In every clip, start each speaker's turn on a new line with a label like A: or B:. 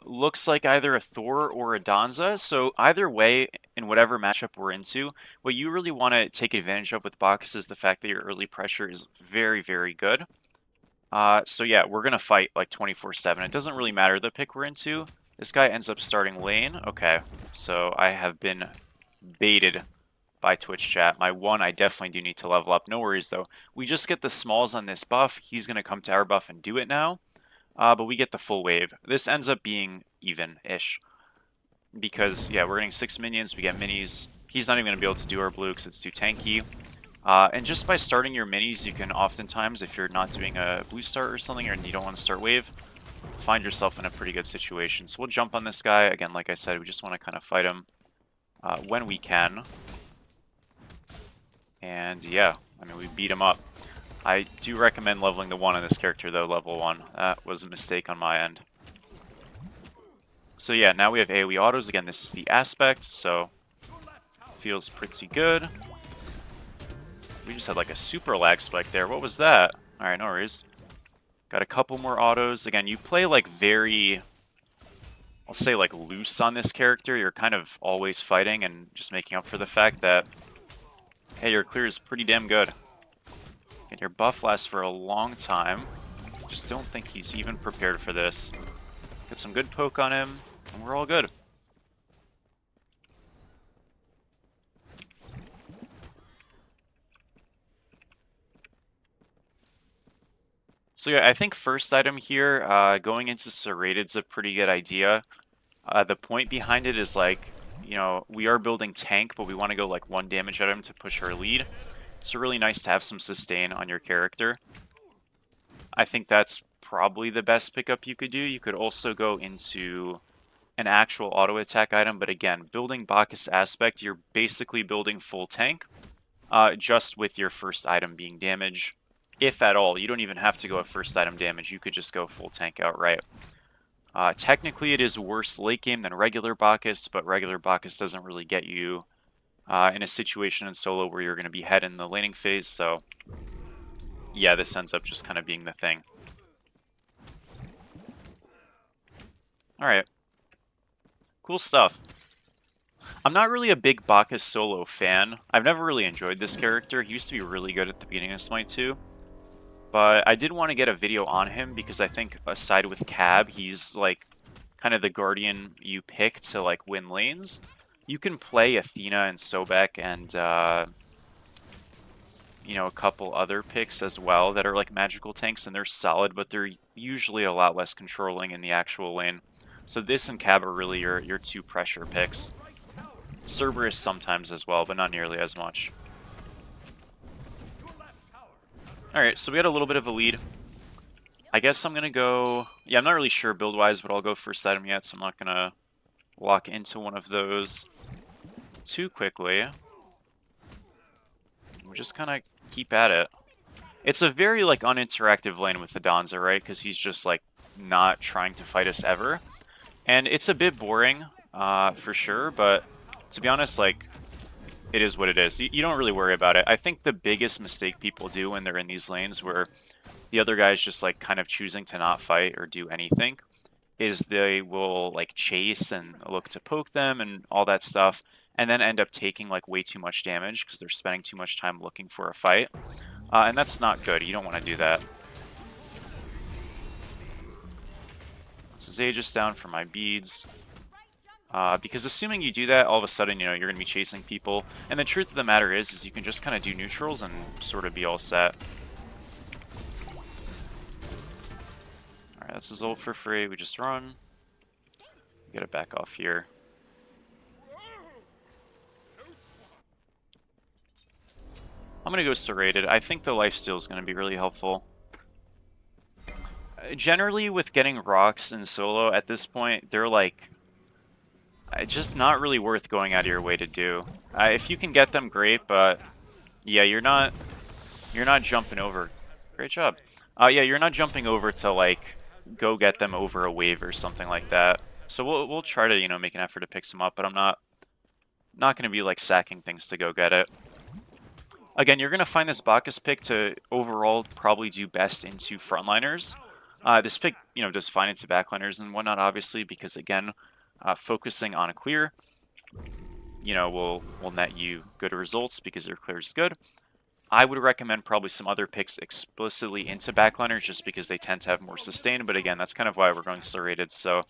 A: looks like either a Thor or a Danza. So either way, in whatever matchup we're into, what you really want to take advantage of with Bacchus is the fact that your early pressure is very, very good. So yeah, we're gonna fight like 24/7. It doesn't really matter the pick we're into. This guy ends up starting lane. Okay, so I have been baited by Twitch chat. My one, I definitely do need to level up. No worries though. We just get the smalls on this buff. He's gonna come to our buff and do it now. But we get the full wave. This ends up being even-ish. Because, yeah, we're getting 6 minions, we get minis. He's not even going to be able to do our blue because it's too tanky. And just by starting your minis, you can oftentimes, if you're not doing a blue start or something, and you don't want to start wave, find yourself in a pretty good situation. So we'll jump on this guy. Again, like I said, we just want to kind of fight him when we can. And yeah, I mean, we beat him up. I do recommend leveling the 1 on this character, though, level 1. That was a mistake on my end. So yeah, now we have AoE autos. Again, this is the aspect, so feels pretty good. We just had like a super lag spike there. What was that? Alright, no worries. Got a couple more autos. Again, you play like very, I'll say like loose on this character. You're kind of always fighting and just making up for the fact that, hey, your clear is pretty damn good. And your buff lasts for a long time. Just don't think he's even prepared for this. Get some good poke on him, and we're all good. So yeah, I think first item here, going into Serrated's a pretty good idea. The point behind it is like, you know, we are building tank, but we want to go like 1 damage at him to push our lead. It's really nice to have some sustain on your character. I think that's probably the best pickup you could do. You could also go into an actual auto attack item, but again, building Bacchus aspect, you're basically building full tank, just with your first item being damage. If at all, you don't even have to go at first item damage, you could just go full tank outright. Technically, it is worse late game than regular Bacchus, but regular Bacchus doesn't really get you in a situation in solo where you're going to be head in the laning phase, so yeah, this ends up just kind of being the thing. Alright. Cool stuff. I'm not really a big Bacchus solo fan. I've never really enjoyed this character. He used to be really good at the beginning of Smite 2. But I did want to get a video on him because I think aside with Cab, he's like kind of the guardian you pick to like win lanes. You can play Athena and Sobek and you know, a couple other picks as well that are like magical tanks, and they're solid, but they're usually a lot less controlling in the actual lane. So this and Cab are really your 2 pressure picks. Cerberus sometimes as well, but not nearly as much. Alright, so we got a little bit of a lead. I guess I'm going to go... Yeah, I'm not really sure build-wise, but I'll go first item yet, so I'm not going to lock into one of those too quickly. We'll just kind of keep at it. It's a very, like, uninteractive lane with the Danza, right? Because he's just, like, not trying to fight us ever. And it's a bit boring, for sure, but to be honest, like, it is what it is. You don't really worry about it. I think the biggest mistake people do when they're in these lanes where the other guy is just like kind of choosing to not fight or do anything is they will like chase and look to poke them and all that stuff and then end up taking like way too much damage because they're spending too much time looking for a fight. And that's not good. You don't want to do that. This is Aegis down for my beads. Because assuming you do that, all of a sudden, you know, you're going to be chasing people. And the truth of the matter is you can just kind of do neutrals and sort of be all set. Alright, this is ult for free. We just run. We gotta back off here. I'm going to go serrated. I think the lifesteal is going to be really helpful. Generally, with getting rocks in solo at this point, they're like... just not really worth going out of your way to do. If you can get them, great, but yeah, you're not jumping over. Great job. Yeah, you're not jumping over to like go get them over a wave or something like that. So we'll try to, you know, make an effort to pick some up, but I'm not going to be like sacking things to go get it. Again, you're going to find this Bacchus pick to overall probably do best into frontliners. This pick, does fine into backliners and whatnot, obviously, because again, focusing on a clear, will net you good results because your clear is good. I would recommend probably some other picks explicitly into backliners just because they tend to have more sustain, but again, that's kind of why we're going slow rated. So,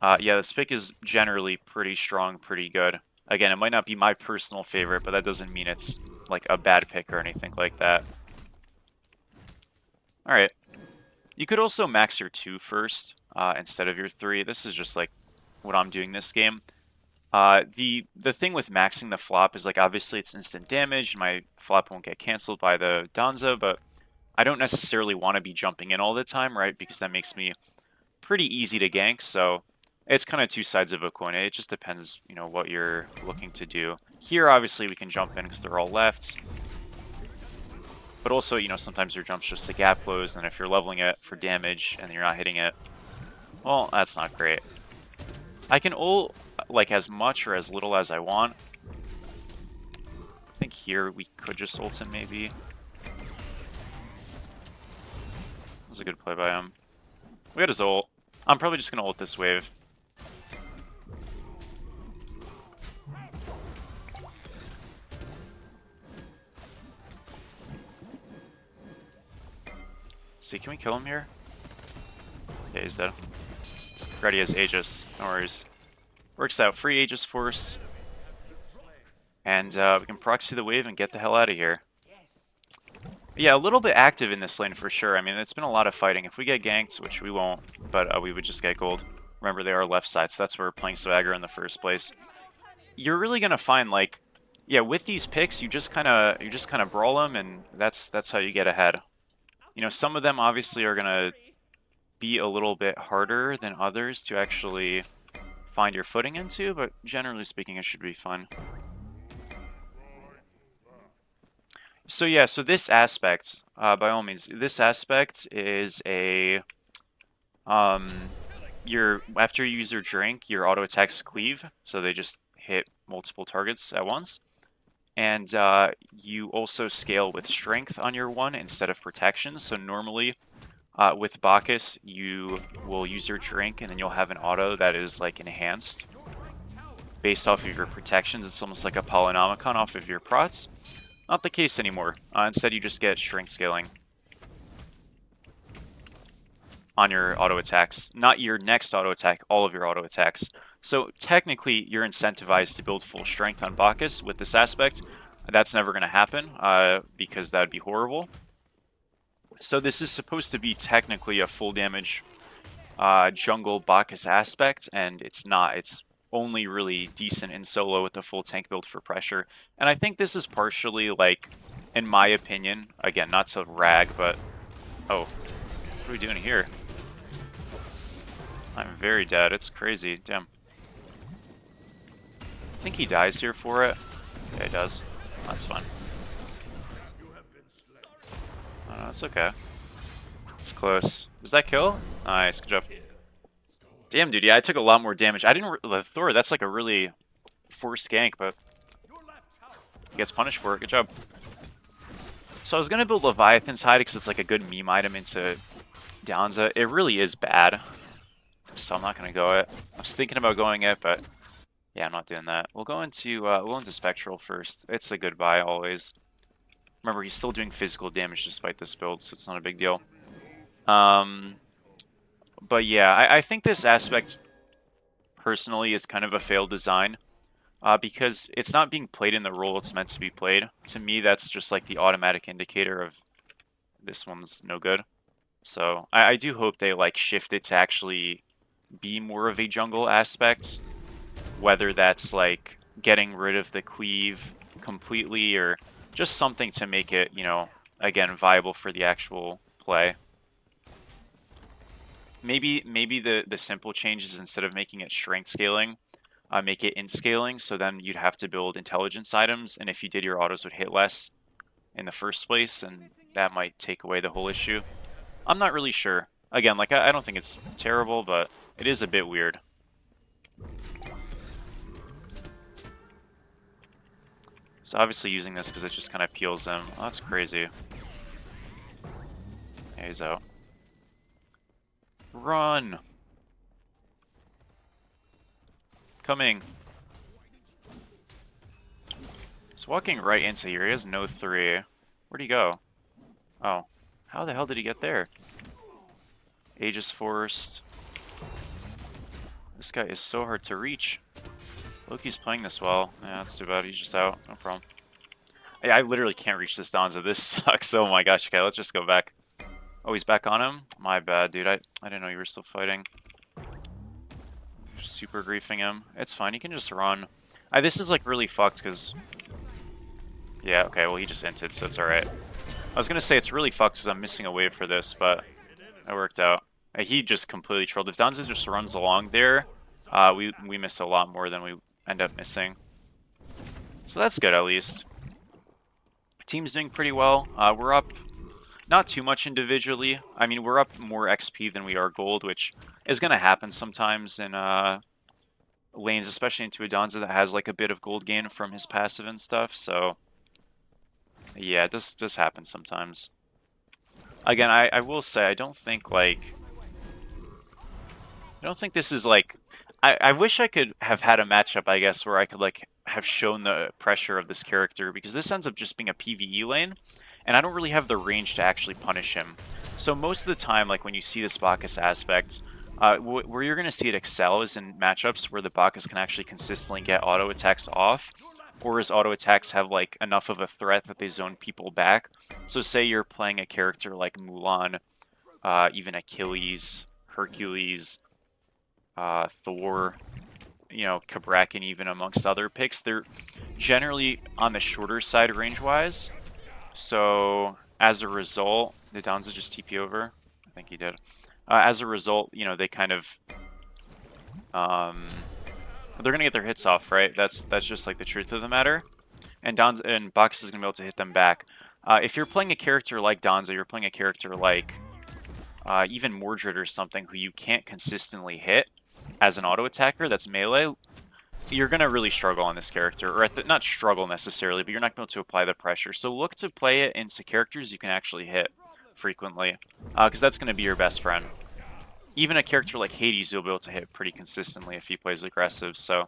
A: yeah, this pick is generally pretty strong, pretty good. Again, it might not be my personal favorite, but that doesn't mean it's like a bad pick or anything like that. All right. You could also max your 2 first instead of your 3. This is just like what I'm doing this game. The thing with maxing the flop is like obviously it's instant damage. My flop won't get canceled by the Danza, but I don't necessarily want to be jumping in all the time, right? Because that makes me pretty easy to gank. So it's kind of two sides of a coin. It just depends, what you're looking to do. Here, obviously, we can jump in because they're all left. But also, sometimes your jump's just a gap close, and if you're leveling it for damage and you're not hitting it, well, that's not great. I can ult like as much or as little as I want. I think here we could just ult him maybe. That was a good play by him. We got his ult. I'm probably just gonna ult this wave. See, can we kill him here? Yeah, he's dead. Forgot he has Aegis. No worries. Works out. Free Aegis Force. And we can proxy the wave and get the hell out of here. Yeah, a little bit active in this lane for sure. I mean, it's been a lot of fighting. If we get ganked, which we won't, but we would just get gold. Remember, they are left side, so that's where we're playing so aggro in the first place. You're really gonna find like, yeah, with these picks, you just kind of brawl them, and that's how you get ahead. Some of them obviously are gonna be a little bit harder than others to actually find your footing into, but generally speaking, it should be fun. So yeah, so this aspect, by all means, this aspect is a, after you use your drink, your auto attacks cleave, so they just hit multiple targets at once. And you also scale with strength on your 1 instead of protection, so normally with Bacchus, you will use your drink and then you'll have an auto that is like enhanced based off of your protections. It's almost like a Polynomicon off of your prots. Not the case anymore. Instead, you just get strength scaling on your auto attacks. Not your next auto attack, all of your auto attacks. So technically, you're incentivized to build full strength on Bacchus with this aspect. That's never going to happen because that would be horrible. So this is supposed to be technically a full damage jungle Bacchus aspect, and it's not. It's only really decent in solo with the full tank build for pressure. And I think this is partially, like, in my opinion, again, not to rag, but... Oh, what are we doing here? I'm very dead. It's crazy. Damn. I think he dies here for it. Yeah, he does. That's fun. Oh, no, it's okay. It's close. Does that kill? Nice, good job. Damn, dude, yeah, I took a lot more damage. I didn't... Thor, that's like a really forced gank, but he gets punished for it. Good job. So I was going to build Leviathan's Hide because it's like a good meme item into Danza. It really is bad, so I'm not going to go it. I was thinking about going it, but yeah, I'm not doing that. We'll go into Spectral first. It's a good buy always. Remember, he's still doing physical damage despite this build, so it's not a big deal. But yeah, I think this aspect, personally, is kind of a failed design. Because it's not being played in the role it's meant to be played. To me, that's just like the automatic indicator of this one's no good. So I do hope they like shift it to actually be more of a jungle aspect. Whether that's like getting rid of the cleave completely or just something to make it, again, viable for the actual play. Maybe the simple changes, instead of making it strength scaling, make it int scaling, so then you'd have to build intelligence items, and if you did, your autos would hit less in the first place, and that might take away the whole issue. I'm not really sure. Again, like, I don't think it's terrible, but it is a bit weird. So obviously using this because it just kind of peels them. Oh, that's crazy. Yeah, he's out. Run! Coming. He's walking right into here. He has no 3. Where'd he go? Oh. How the hell did he get there? Aegis Force. This guy is so hard to reach. Loki's playing this well. Yeah, that's too bad. He's just out. No problem. I literally can't reach this Donza. This sucks. Oh my gosh. Okay, let's just go back. Oh, he's back on him? My bad, dude. I didn't know you were still fighting. Super griefing him. It's fine. He can just run. This is like really fucked because... Yeah, okay. Well, he just inted, so it's alright. I was going to say it's really fucked because I'm missing a wave for this, but it worked out. He just completely trolled. If Donza just runs along there, we miss a lot more than we end up missing. So that's good, at least. Team's doing pretty well. We're up not too much individually. I mean, we're up more XP than we are gold, which is going to happen sometimes in lanes, especially into a Donza that has like a bit of gold gain from his passive and stuff. So, yeah, it does happen sometimes. Again, I will say, I don't think this is like... I wish I could have had a matchup, I guess, where I could like have shown the pressure of this character, because this ends up just being a PvE lane, and I don't really have the range to actually punish him. So most of the time, like when you see this Bacchus aspect, where you're going to see it excel is in matchups where the Bacchus can actually consistently get auto attacks off, or his auto attacks have like enough of a threat that they zone people back. So say you're playing a character like Mulan, even Achilles, Hercules, Thor, you know, Cabrakan, even amongst other picks. They're generally on the shorter side range-wise. So as a result, did Donza just TP over? I think he did. As a result, you know, they kind of they're gonna get their hits off, right? That's just like the truth of the matter. And Bacchus is gonna be able to hit them back. If you're playing a character like Donza, you're playing a character like even Mordred or something who you can't consistently hit as an auto attacker that's melee, you're going to really struggle on this character. Or not struggle necessarily, but you're not going to apply the pressure. So look to play it into characters you can actually hit frequently, because that's going to be your best friend. Even a character like Hades, you'll be able to hit pretty consistently if he plays aggressive, so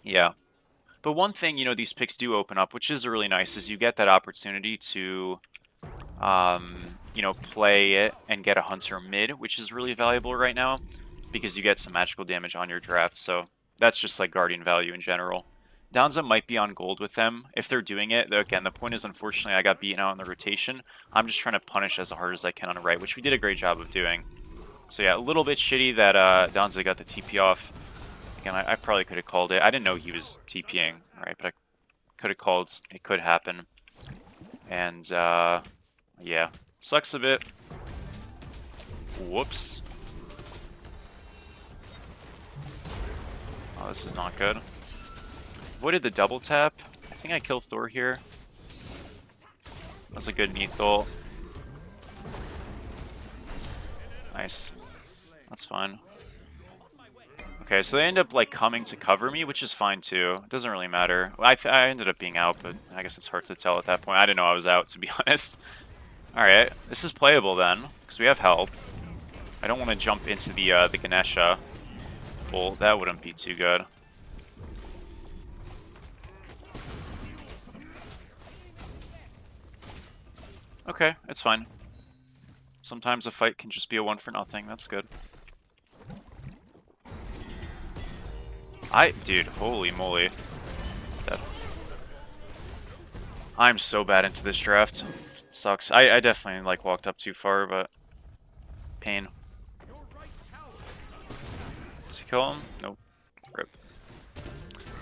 A: yeah. But one thing, you know, these picks do open up, which is really nice, is you get that opportunity to you know, play it and get a Hunter mid, which is really valuable right now because you get some magical damage on your draft. So that's just like Guardian value in general. Donza might be on gold with them if they're doing it. Again, the point is, unfortunately, I got beaten out in the rotation. I'm just trying to punish as hard as I can on the right, which we did a great job of doing. So yeah, a little bit shitty that Donza got the TP off. Again, I probably could have called it. I didn't know he was TPing, right? But I could have called. It could happen. And yeah, sucks a bit. Whoops. Oh, this is not good. Avoided the double tap. I think I killed Thor here. That's a good knee ult. Nice. That's fine. Okay, so they end up like coming to cover me, which is fine too. It doesn't really matter. I ended up being out, but I guess it's hard to tell at that point. I didn't know I was out, to be honest. Alright, this is playable then, because we have help. I don't want to jump into the Ganesha. Well, that wouldn't be too good. Okay, it's fine. Sometimes a fight can just be a 1-for-0. That's good. Dude, holy moly. Dead. I'm so bad into this draft. Sucks. I definitely like walked up too far, but pain. Does he kill him? Nope. Rip.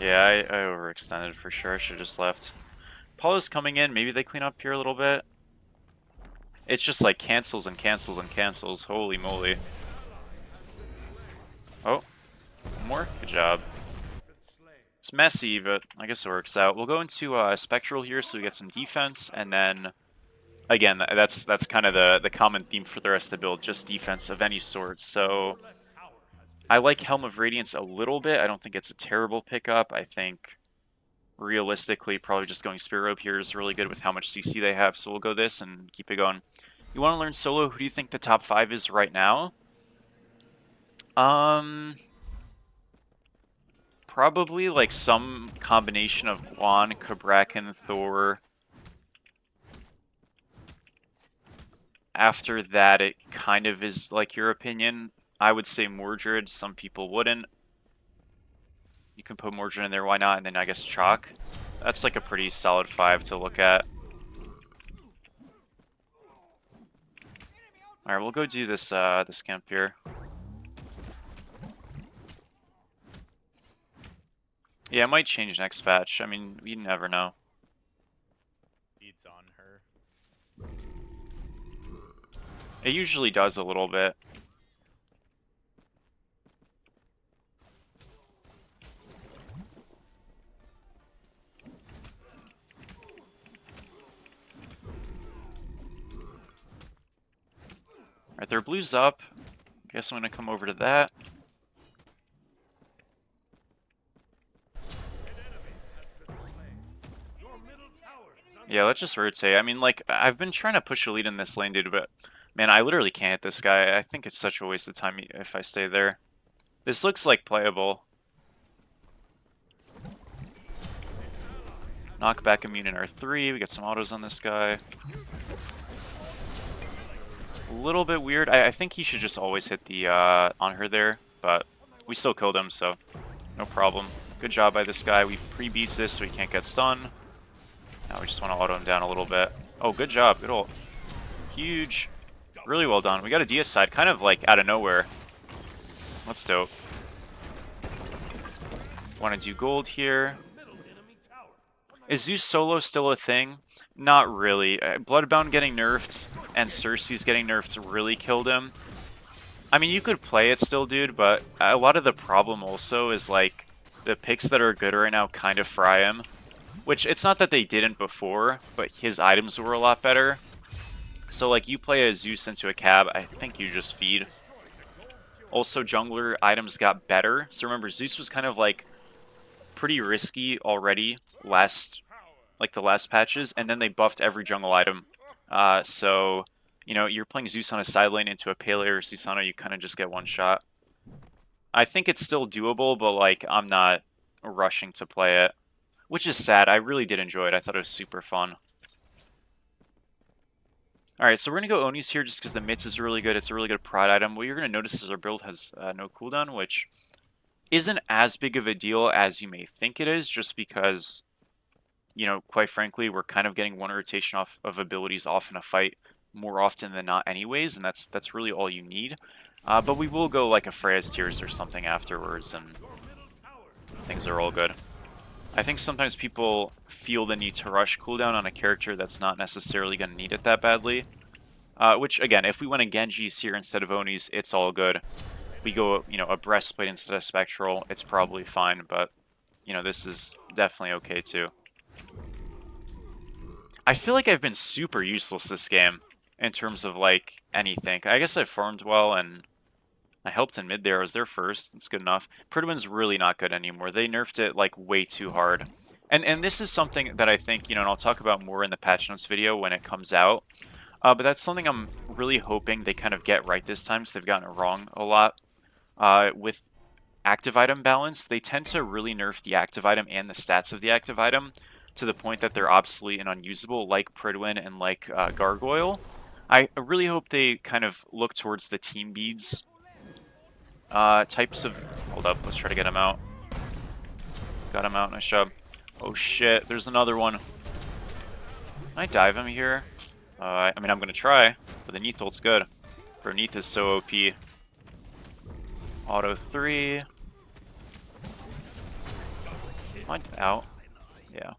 A: Yeah, I overextended for sure. I should have just left. Apollo's coming in. Maybe they clean up here a little bit. It's just like cancels and cancels and cancels. Holy moly. Oh. One more? Good job. It's messy, but I guess it works out. We'll go into Spectral here so we get some defense, and then again, that's kind of the common theme for the rest of the build, just defense of any sort. So I like Helm of Radiance a little bit. I don't think it's a terrible pickup. I think realistically, probably just going Spirit Robe here is really good with how much CC they have, so we'll go this and keep it going. You want to learn solo? Who do you think the top 5 is right now? Probably like some combination of Guan, Cabrakan, Thor. After that, it kind of is like your opinion. I would say Mordred, some people wouldn't. You can put Mordred in there, why not? And then I guess Chalk. That's like a pretty solid 5 to look at. Alright, we'll go do this this camp here. Yeah, it might change next patch. I mean, you never know.
B: Beats on her.
A: It usually does a little bit. Alright, their blue's up. Guess I'm gonna come over to that. Yeah, let's just rotate. I mean, like, I've been trying to push a lead in this lane, dude, but man, I literally can't hit this guy. I think it's such a waste of time if I stay there. This looks like playable. Knockback immune in R3. We got some autos on this guy. A little bit weird. I think he should just always hit the on her there, but we still killed him, so no problem. Good job by this guy. We pre-beats this so he can't get stunned. Now we just want to auto him down a little bit. Oh, good job. Good ult. Huge. Really well done. We got a DS side kind of like out of nowhere. That's dope. Want to do gold here. Is Zeus solo still a thing? Not really. Bloodbound getting nerfed and Cersei's getting nerfed really killed him. I mean, you could play it still, dude, but a lot of the problem also is like the picks that are good right now kind of fry him. Which, it's not that they didn't before, but his items were a lot better. So, like, you play a Zeus into a cab, I think you just feed. Also, jungler items got better. So remember, Zeus was kind of, like, pretty risky already the last patches, and then they buffed every jungle item. So, you know, you're playing Zeus on a side lane into a Pele or Susano, you kind of just get one shot. I think it's still doable, but, like, I'm not rushing to play it. Which is sad. I really did enjoy it. I thought it was super fun. Alright, so we're going to go Onis here just because the Mitz is really good. It's a really good pride item. What you're going to notice is our build has no cooldown, which isn't as big of a deal as you may think it is, just because, you know, quite frankly, we're kind of getting one rotation off of abilities off in a fight more often than not anyways, and that's really all you need. But we will go like a Freya's Tears or something afterwards, and things are all good. I think sometimes people feel the need to rush cooldown on a character that's not necessarily going to need it that badly. Which, again, if we went a Genji's here instead of Onis, it's all good. We go, you know, a Breastplate instead of Spectral, it's probably fine, but, you know, this is definitely okay too. I feel like I've been super useless this game in terms of, like, anything. I guess I farmed well, and I helped in mid there. I was there first. It's good enough. Pridwin's really not good anymore. They nerfed it, like, way too hard. And this is something that I think, you know, and I'll talk about more in the patch notes video when it comes out. But that's something I'm really hoping they kind of get right this time, because they've gotten it wrong a lot. With active item balance, they tend to really nerf the active item and the stats of the active item to the point that they're obsolete and unusable, like Pridwin and like Gargoyle. I really hope they kind of look towards the team beads types of... Hold up, let's try to get him out. Got him out, nice job. Oh shit, there's another one. Can I dive him here? I mean, I'm gonna try, but the Neath ult's good. Bro, Neath is so OP. Auto 3. Am I out? Yeah.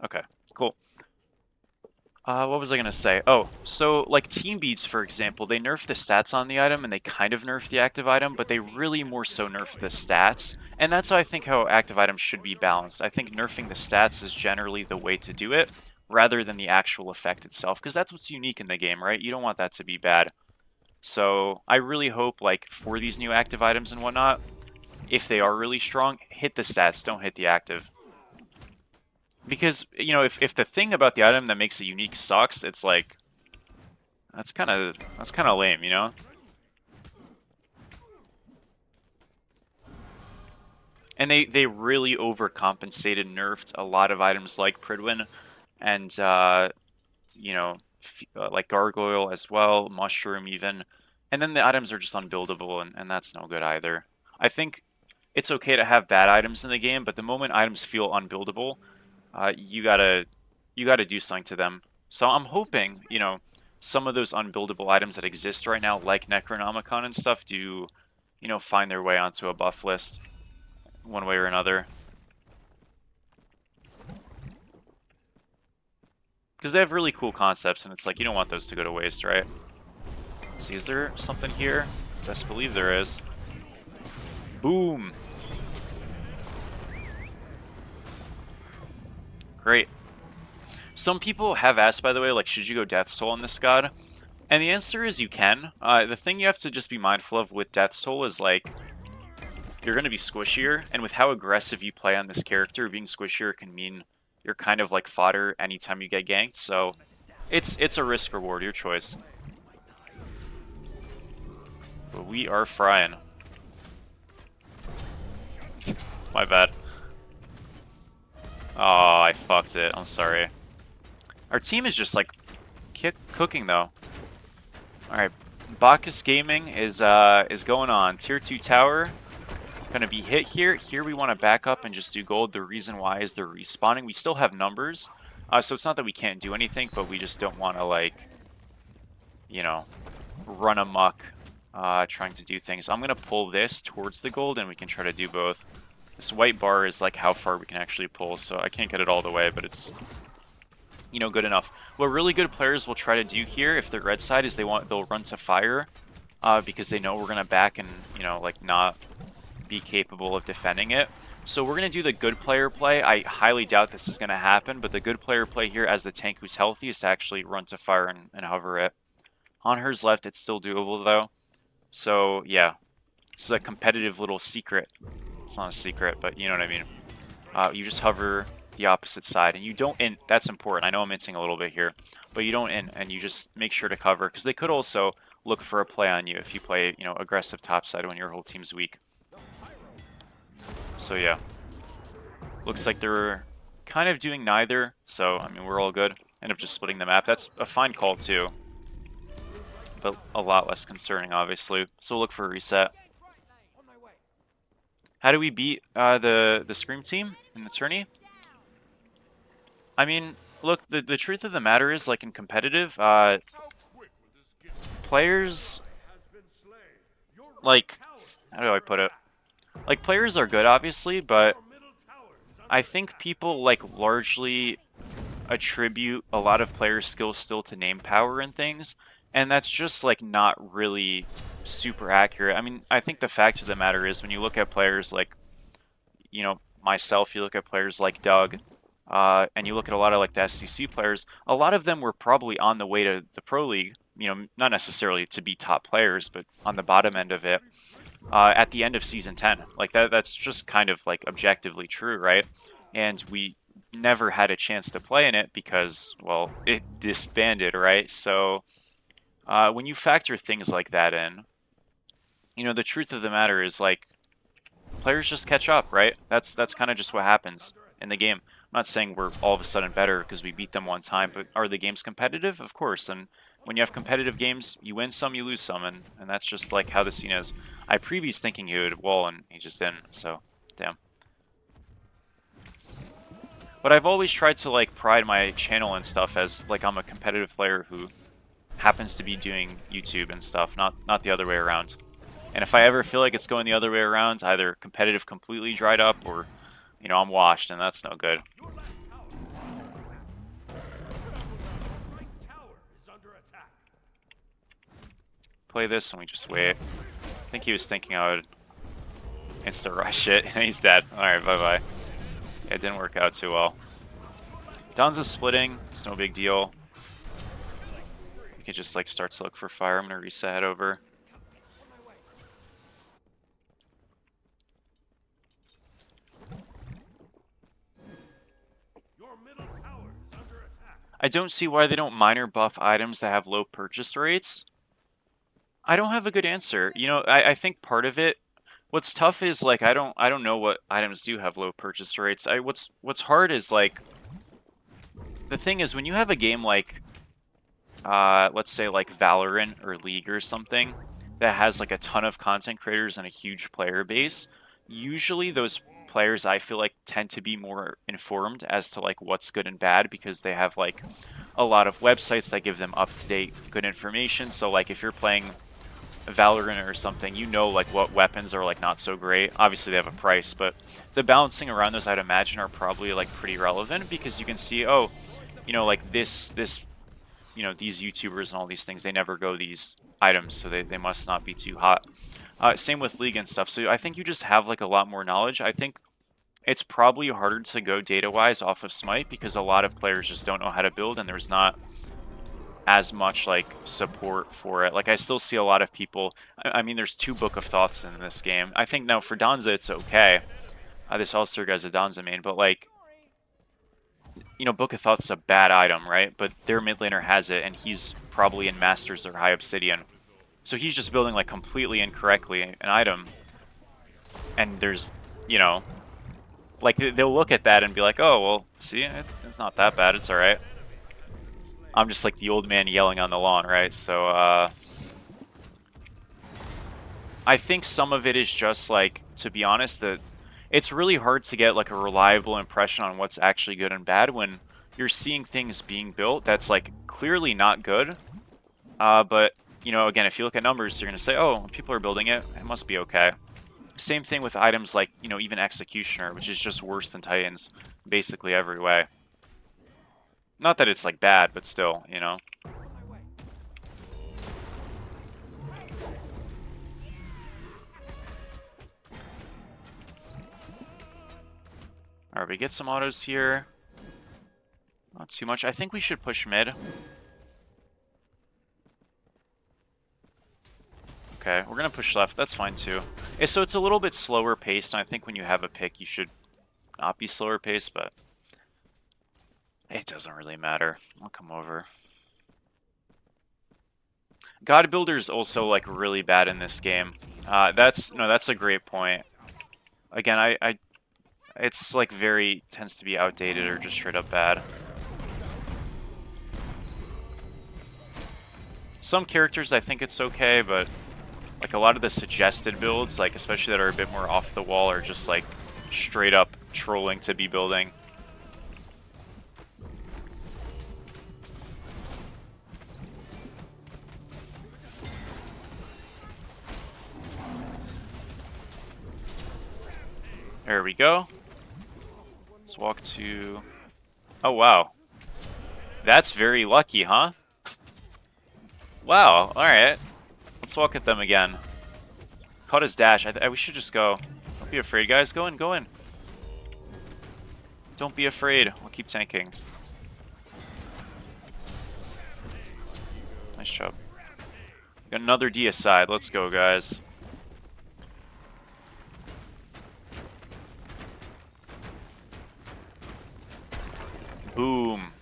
A: Okay, cool. What was I gonna say? Oh, so like team beats, for example, they nerf the stats on the item and they kind of nerf the active item, but they really more so nerf the stats. And that's how I think how active items should be balanced. I think nerfing the stats is generally the way to do it, rather than the actual effect itself, because that's what's unique in the game, right? You don't want that to be bad. So I really hope, like, for these new active items and whatnot, if they are really strong, hit the stats, don't hit the active. Because, you know, if the thing about the item that makes it unique sucks, it's like, that's kind of lame, you know? And they really overcompensated, nerfed a lot of items like Pridwin and you know, like Gargoyle as well, Mushroom even. And then the items are just unbuildable, and that's no good either. I think it's okay to have bad items in the game, but the moment items feel unbuildable, you gotta do something to them. So I'm hoping, some of those unbuildable items that exist right now, like Necronomicon and stuff, do, find their way onto a buff list one way or another. Because they have really cool concepts, and it's like, you don't want those to go to waste, right? Let's see, is there something here? Best believe there is. Boom! Great. Some people have asked, by the way, like, should you go Death's Toll on this god? And the answer is you can. The thing you have to just be mindful of with Death's Toll is, like, you're going to be squishier, and with how aggressive you play on this character, being squishier can mean you're kind of like fodder anytime you get ganked, so it's a risk reward, your choice. But we are frying. My bad. Oh, I fucked it. I'm sorry. Our team is just like cooking though. All right, Bacchus Gaming is going on. Tier 2 tower gonna be hit here. Here we want to back up and just do gold. The reason why is they're respawning. We still have numbers, so it's not that we can't do anything, but we just don't want to like, run amok, trying to do things. I'm gonna pull this towards the gold, and we can try to do both. This white bar is like how far we can actually pull, so I can't get it all the way, but it's good enough. What really good players will try to do here, if they're red side, is they'll run to fire, because they know we're gonna back and like not be capable of defending it. So we're gonna do the good player play. I highly doubt this is gonna happen, but the good player play here as the tank who's healthy is to actually run to fire and hover it. On hers left, it's still doable though. So yeah, this is a competitive little secret. It's not a secret, but you know what I mean. You just hover the opposite side, and you don't int. That's important. I know I'm inting a little bit here, but you don't int, and you just make sure to cover, because they could also look for a play on you if you play, aggressive topside when your whole team's weak. So yeah, looks like they're kind of doing neither. So I mean, we're all good. End up just splitting the map. That's a fine call too, but a lot less concerning, obviously. So we'll look for a reset. How do we beat the Scream team in the tourney? I mean, look, the truth of the matter is, like in competitive, players, like, how do I put it? Like, players are good, obviously, but I think people, like, largely attribute a lot of players' skills still to name power and things, and that's just, like, not really super accurate. I mean, I think the fact of the matter is, when you look at players like, myself, you look at players like Doug, and you look at a lot of like the SCC players, a lot of them were probably on the way to the Pro League, not necessarily to be top players, but on the bottom end of it, at the end of Season 10. Like that's just kind of like objectively true, right? And we never had a chance to play in it because, well, it disbanded, right? So when you factor things like that in, the truth of the matter is, like, players just catch up, right? That's kind of just what happens in the game. I'm not saying we're all of a sudden better because we beat them one time, but are the games competitive? Of course. And when you have competitive games, you win some, you lose some, and that's just like how the scene is. I previous thinking he would wall, and he just didn't, so damn. But I've always tried to like pride my channel and stuff as like I'm a competitive player who happens to be doing YouTube and stuff, not the other way around. And if I ever feel like it's going the other way around, either competitive completely dried up or, I'm washed, and that's no good. Play this and we just wait. I think he was thinking I would insta-rush it, and he's dead. Alright, bye-bye. It didn't work out too well. Donza's splitting. It's no big deal. We can just, like, start to look for fire. I'm going to reset head over. I don't see why they don't minor buff items that have low purchase rates. I don't have a good answer. I think part of it, What's tough is like I don't know what items do have low purchase rates. What's hard is like the thing is when you have a game like let's say like Valorant or League or something that has like a ton of content creators and a huge player base, usually those players I feel like tend to be more informed as to like what's good and bad because they have like a lot of websites that give them up-to-date good information. So like if you're playing Valorant or something, you know like what weapons are like not so great. Obviously they have a price, but the balancing around those I'd imagine are probably like pretty relevant because you can see, oh, you know, like this you know, these YouTubers and all these things, they never go these items, so they must not be too hot. Same with League and stuff. So I think you just have like a lot more knowledge. I think it's probably harder to go data-wise off of Smite because a lot of players just don't know how to build and there's not as much like support for it. Like I still see a lot of people, I mean, there's 2 Book of Thoughts in this game. I think now for Danza it's okay. This All-Star guy's a Danza main, but like, you know, Book of Thoughts is a bad item, right? But their mid laner has it, and he's probably in Masters or High Obsidian. So he's just building, like, completely incorrectly an item. And there's, you know, like, they'll look at that and be like, oh, well, see, it's not that bad, it's alright. I'm just like the old man yelling on the lawn, right? So, I think some of it is just, like, to be honest, that it's really hard to get, like, a reliable impression on what's actually good and bad when you're seeing things being built that's, like, clearly not good. But, you know, again, if you look at numbers, you're going to say, oh, people are building it, it must be okay. Same thing with items like, you know, even Executioner, which is just worse than Titans, basically every way. Not that it's, like, bad, but still, you know. Alright, we get some autos here. Not too much. I think we should push mid. Okay, we're going to push left. That's fine, too. So it's a little bit slower paced, and I think when you have a pick, you should not be slower paced, but it doesn't really matter. I'll come over. God Builder's also, like, really bad in this game. That's a great point. Again, it's, like, tends to be outdated or just straight up bad. Some characters, I think it's okay, but like a lot of the suggested builds, like especially that are a bit more off the wall, are just like straight up trolling to be building. There we go. Let's walk to... Oh, wow. That's very lucky, huh? Wow, alright. Let's walk at them again. Caught his dash. We should just go. Don't be afraid, guys. Go in, go in. Don't be afraid. We'll keep tanking. Nice job. Got another D aside. Let's go, guys. Boom.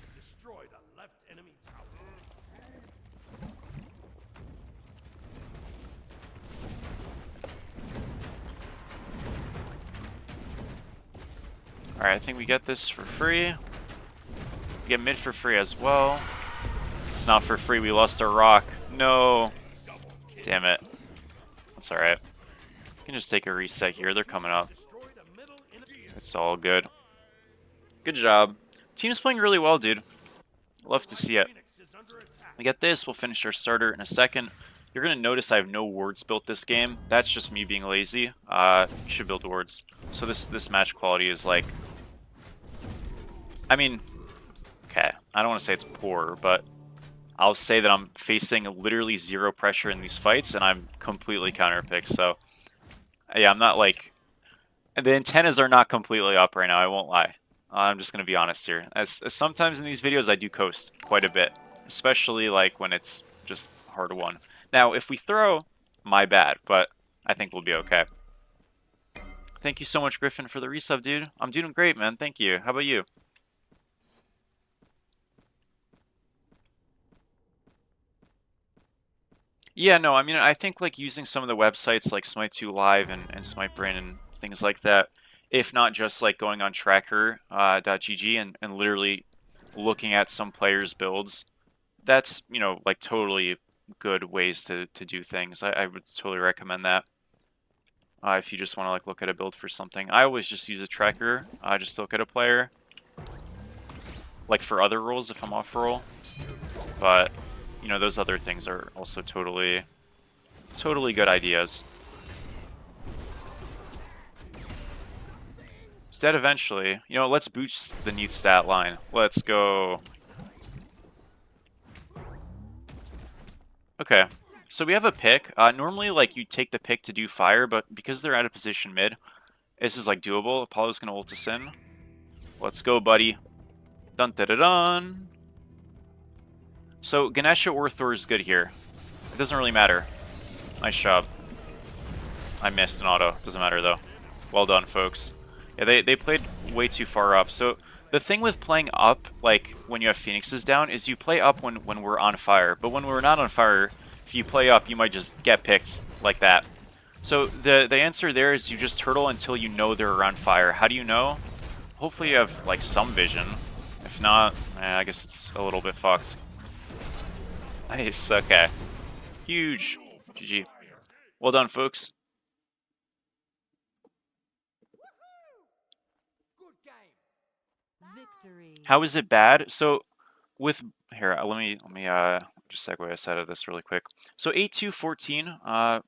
A: Alright, I think we get this for free. We get mid for free as well. It's not for free, we lost our rock. No. Damn it. That's alright. We can just take a reset here, they're coming up. It's all good. Good job. Team's playing really well, dude. Love to see it. We get this, we'll finish our starter in a second. You're going to notice I have no wards built this game. That's just me being lazy. You should build wards. So this match quality is like... I mean... Okay, I don't want to say it's poor, but... I'll say that I'm facing literally zero pressure in these fights, and I'm completely counterpicked, so... Yeah, I'm not like... The antennas are not completely up right now, I won't lie. I'm just going to be honest here. As sometimes in these videos I do coast quite a bit. Especially like when it's just hard won. Now, if we throw, my bad, but I think we'll be okay. Thank you so much, Griffin, for the resub, dude. I'm doing great, man. Thank you. How about you? Yeah, no, I mean, I think like using some of the websites like Smite 2 Live and Smite Brain and things like that, if not just like going on tracker .gg and literally looking at some players' builds, that's, like totally good ways to do things. I would totally recommend that if you just want to like look at a build for something. I always just use a tracker, just to look at a player, like for other roles if I'm off roll. But, those other things are also totally good ideas. Instead, eventually, let's boost the neat stat line. Let's go. Okay, so we have a pick. Normally, like, you take the pick to do fire, but because they're out of position mid, this is, like, doable. Apollo's gonna ult us in. Let's go, buddy. Dun da da dun. So, Ganesha or Thor is good here. It doesn't really matter. Nice job. I missed an auto. Doesn't matter, though. Well done, folks. Yeah, they played way too far up. So the thing with playing up, like when you have Phoenixes down, is you play up when we're on fire. But when we're not on fire, if you play up, you might just get picked like that. So the answer there is you just turtle until you know they're around fire. How do you know? Hopefully you have like some vision. If not, I guess it's a little bit fucked. Nice, okay. Huge. GG. Well done, folks.
C: Victory.
A: How is it bad? So with here, let me just segue us out of this really quick. So 8-2-14.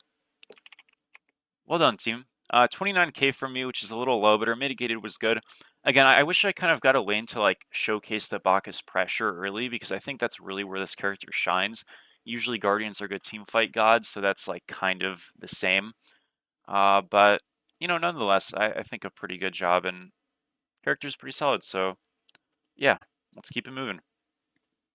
A: Well done, team. 29k from me, which is a little low, but our mitigated was good. Again, I wish I kind of got a lane to like showcase the Bacchus pressure early because I think that's really where this character shines. Usually Guardians are good team fight gods, so that's like kind of the same. But nonetheless, I think a pretty good job and character's pretty solid. So yeah, let's keep it moving.